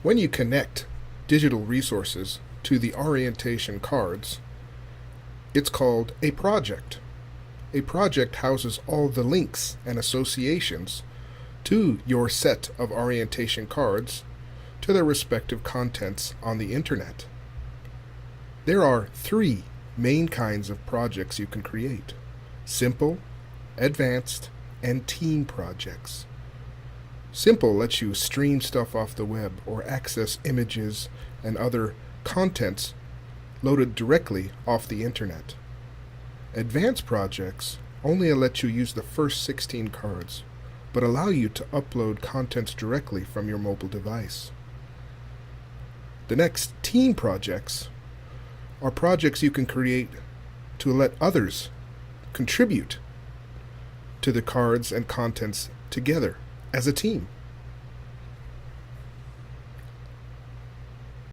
When you connect digital resources to the ARientation cards, it's called a project. A project houses all the links and associations to your set of ARientation cards to their respective contents on the internet. There are three main kinds of projects you can create: simple, advanced, and team projects. Simple lets you stream stuff off the web or access images and other contents loaded directly off the internet. Advanced projects only let you use the first 16 cards, but allow you to upload contents directly from your mobile device. The next team projects are projects you can create to let others contribute to the cards and contents together as a team.